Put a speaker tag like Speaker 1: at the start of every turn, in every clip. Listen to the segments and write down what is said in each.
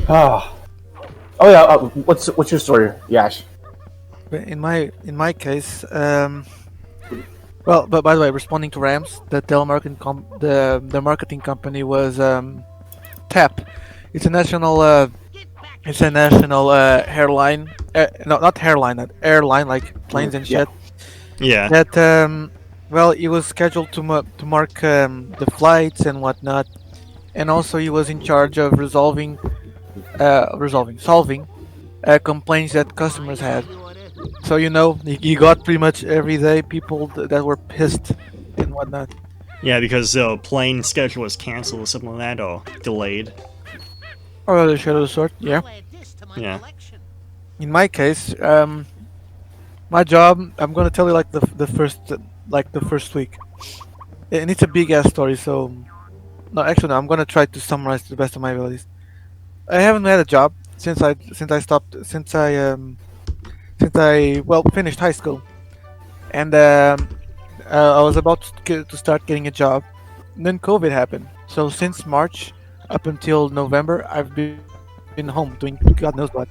Speaker 1: Ah. Oh yeah. What's your story, Yash?
Speaker 2: In my case, well, but by the way, responding to Rams, the marketing company was TAP. It's a national hairline. No, not hairline, airline like planes and
Speaker 1: Yeah.
Speaker 2: shit.
Speaker 3: Yeah.
Speaker 2: That well, he was scheduled to mark the flights and whatnot, and also he was in charge of solving complaints that customers had. So you got pretty much every day people that were pissed and whatnot.
Speaker 3: Yeah, because the plane schedule was canceled or something like that, or delayed.
Speaker 2: Or other shit of the sort. Yeah.
Speaker 3: Yeah.
Speaker 2: In my case, my job, I'm gonna tell you like the first week, and it's a big ass story. So no, actually, no, I'm gonna try to summarize to the best of my abilities. I haven't had a job since I well finished high school, and I was about to start getting a job. And then COVID happened. So since March up until November, I've been home doing God knows what.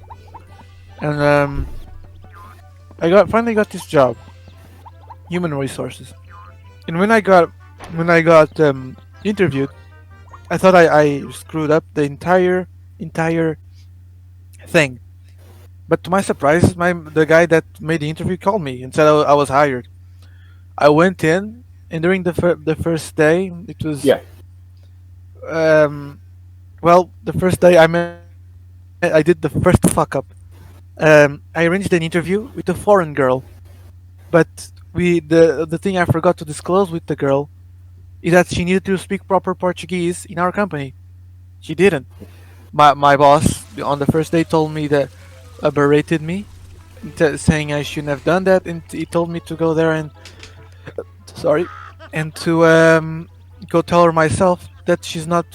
Speaker 2: And I finally got this job, human resources. And when I got interviewed, I thought I screwed up the entire thing. But to my surprise, the guy that made the interview called me and said I was hired. I went in, and during the first day, it was
Speaker 1: Yeah.
Speaker 2: um, well, the first day I did the first fuck up. I arranged an interview with a foreign girl, but the thing I forgot to disclose with the girl is that she needed to speak proper Portuguese in our company. She didn't. My boss on the first day told me that berated me, saying I shouldn't have done that, and he told me to go there and sorry, and to go tell her myself that she's not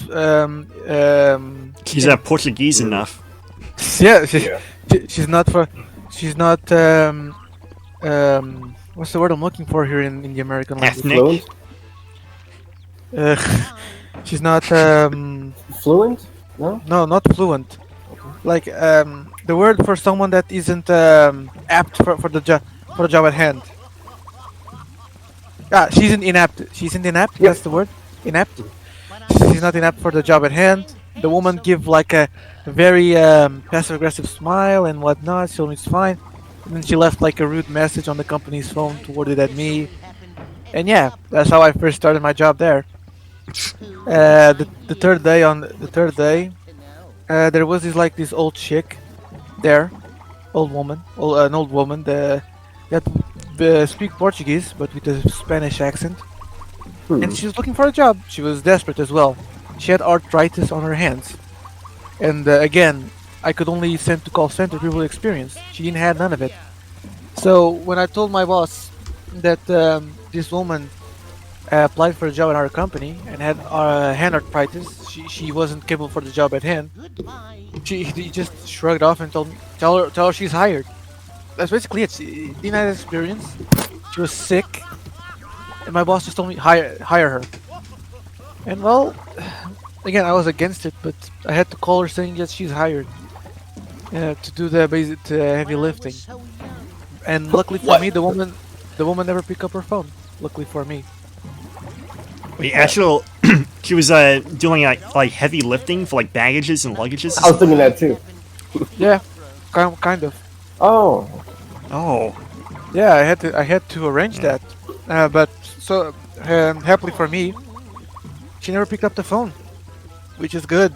Speaker 3: She's not Portuguese enough.
Speaker 2: yeah,
Speaker 1: Yeah.
Speaker 2: she's not for she's not what's the word I'm looking for here in the American language?
Speaker 3: Ethnic?
Speaker 1: Fluent.
Speaker 2: Uh, she's not
Speaker 1: Fluent? No.
Speaker 2: no, not fluent. Like the word for someone that isn't apt for the job at hand. Ah, she's inept. She's inept.
Speaker 1: Yep.
Speaker 2: That's the word. Inept. She's not inept for the job at hand. The woman give like a very passive aggressive smile and whatnot. So it's fine. And then she left like a rude message on the company's phone towarded at me. And yeah, that's how I first started my job there. The third day there was this old chick there, an old woman that speak Portuguese but with a Spanish accent, and she was looking for a job. She was desperate as well. She had arthritis on her hands, and again, I could only send to call center people with experience. She didn't have none of it. So when I told my boss that this woman applied for a job at our company and had hand arthritis, she wasn't capable for the job at hand. He just shrugged off and told me, tell her she's hired. That's basically it. She didn't have experience. She was sick, and my boss just told me hire her. And well, again, I was against it, but I had to call her saying that she's hired to do the basic heavy lifting. And luckily for me, the woman never picked up her phone. Luckily for me.
Speaker 3: Wait, actual, she was doing like heavy lifting for like baggages and luggages.
Speaker 1: I was thinking that too.
Speaker 2: Yeah, kind of.
Speaker 1: Oh.
Speaker 3: Oh,
Speaker 2: Yeah, I had to arrange that, but so happily for me, she never picked up the phone, which is good.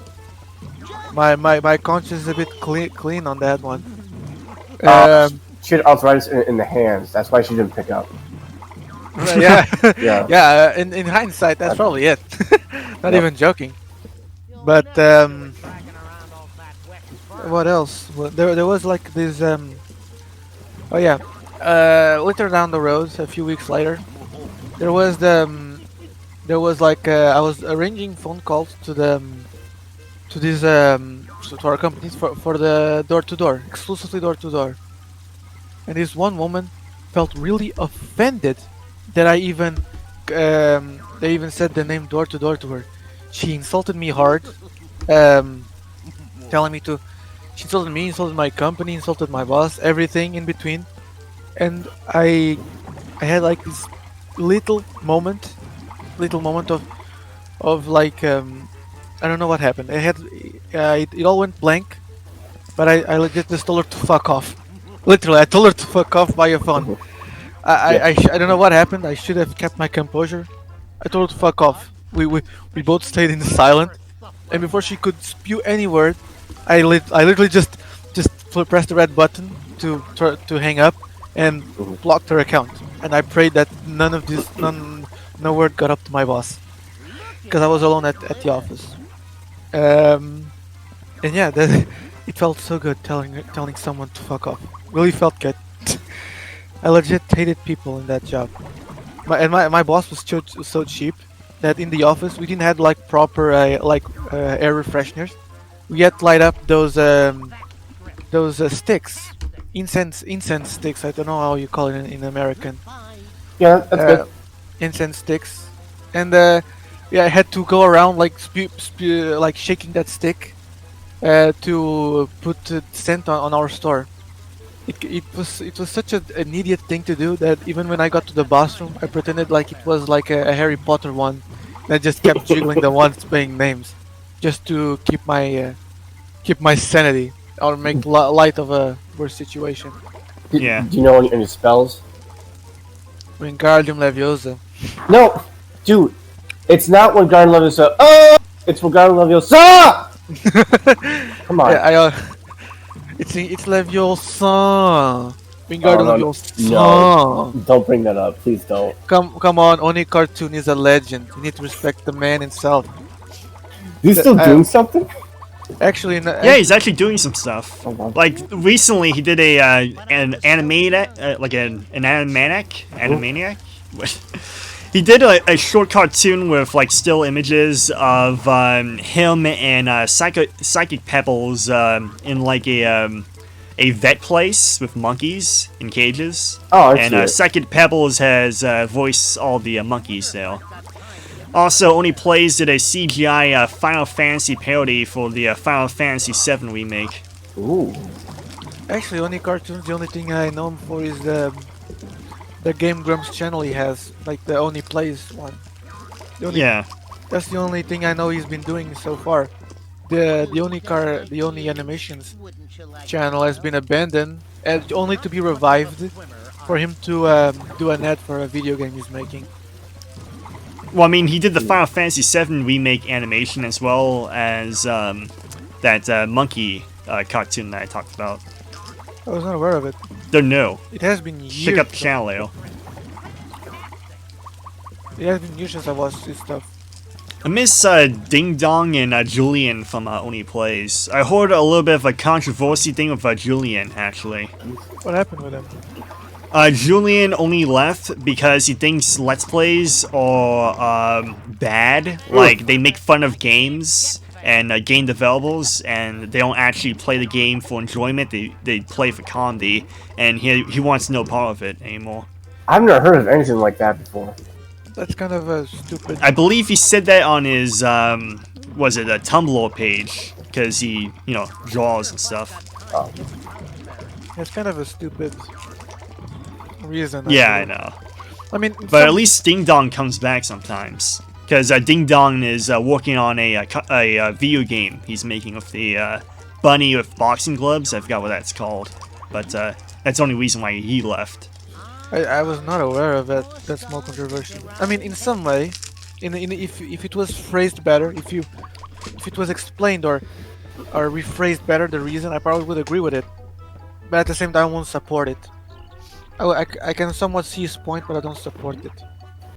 Speaker 2: My conscience is a bit clean on that one.
Speaker 1: She had arthritis in the hands. That's why she didn't pick up.
Speaker 2: Yeah,
Speaker 1: Yeah.
Speaker 2: yeah. In hindsight, that's probably it. Not
Speaker 1: Yep.
Speaker 2: even joking. But what else? Well, there was like this. Oh yeah. Later down the road, a few weeks later, there was there was like I was arranging phone calls to to our companies for the door to door, exclusively door to door. And this one woman felt really offended that I even they even said the name door to door to her. She insulted me hard. telling me to. She insulted me, insulted my company, insulted my boss, everything in between. And I had like this little moment, of like I don't know what happened. I had it all went blank, but I legit just told her to fuck off. Literally, I told her to fuck off by a phone. I don't know what happened. I should have kept my composure. I told her to fuck off. We both stayed in silent, and before she could spew any word, I literally just pressed the red button to hang up and blocked her account. And I prayed that no word got up to my boss, because I was alone at the office. And yeah, it felt so good telling someone to fuck off. Really felt good. I legit hated people in that job. My boss was so cheap that in the office we didn't have like proper air refresheners. We had to light up those sticks, incense sticks. I don't know how you call it in American.
Speaker 1: Yeah, that's good.
Speaker 2: Incense sticks, and yeah, I had to go around like like shaking that stick to put scent on our store. It was such an idiot thing to do that even when I got to the bathroom, I pretended like it was like a Harry Potter one. And I just kept jiggling the ones playing names, just to keep my sanity or make light of a worse situation.
Speaker 3: Yeah.
Speaker 1: Do you know any spells?
Speaker 2: Wingardium Leviosa.
Speaker 1: No, dude. It's not Wingardium Leviosa. Oh, it's Wingardium Leviosa. Come on.
Speaker 2: Yeah, it's Leviosa. Wingardium
Speaker 1: no,
Speaker 2: Leviosa.
Speaker 1: no. Don't bring that up, please don't.
Speaker 2: Come on, Oni Cartoon is a legend. You need to respect the man himself.
Speaker 1: He's still doing something?
Speaker 2: Actually,
Speaker 3: Yeah, he's actually doing some stuff.
Speaker 1: Oh, wow.
Speaker 3: Like recently, he did an animated like an animaniac. He did a short cartoon with like still images of him and Psychic Pebbles in like a vet place with monkeys in cages.
Speaker 1: Oh, I see
Speaker 3: and
Speaker 1: it.
Speaker 3: Psychic Pebbles has voiced all the monkeys there. Also, Only Plays did a CGI Final Fantasy parody for the Final Fantasy VII remake.
Speaker 1: Ooh.
Speaker 2: actually, Oni Cartoons, the only thing I know him for is the Game Grumps channel he has, like the Oni Plays one.
Speaker 3: Yeah.
Speaker 2: That's the only thing I know he's been doing so far. The Oni Animations channel has been abandoned and only to be revived for him to do an ad for a video game he's making.
Speaker 3: Well, I mean, he did the Final Fantasy VII remake animation as well as that monkey cartoon that I talked about.
Speaker 2: I was not aware of it.
Speaker 3: Don't know.
Speaker 2: It has been years.
Speaker 3: Check up the channel, Leo.
Speaker 2: It has been years since I watched this stuff.
Speaker 3: I miss Ding Dong and Julian from Only Plays. I heard a little bit of a controversy thing with Julian, actually.
Speaker 2: What happened with him?
Speaker 3: Julian only left because he thinks Let's Plays are bad. Like, they make fun of games and game developers, and they don't actually play the game for enjoyment. They play for comedy, and he wants no part of it anymore.
Speaker 1: I've never heard of anything like that before.
Speaker 2: That's kind of a stupid.
Speaker 3: I believe he said that on his, was it a Tumblr page? Because he, draws and stuff.
Speaker 1: Oh.
Speaker 2: That's kind of a stupid reason.
Speaker 3: Yeah, I know.
Speaker 2: I mean,
Speaker 3: But at least Ding Dong comes back sometimes. Because Ding Dong is working on a video game he's making with the bunny with boxing gloves. I forgot what that's called. But that's the only reason why he left.
Speaker 2: I was not aware of that. That's more controversial. I mean, in some way, if it was phrased better, if it was explained or rephrased better, the reason, I probably would agree with it. But at the same time, I won't support it. I can somewhat see his point, but I don't support it.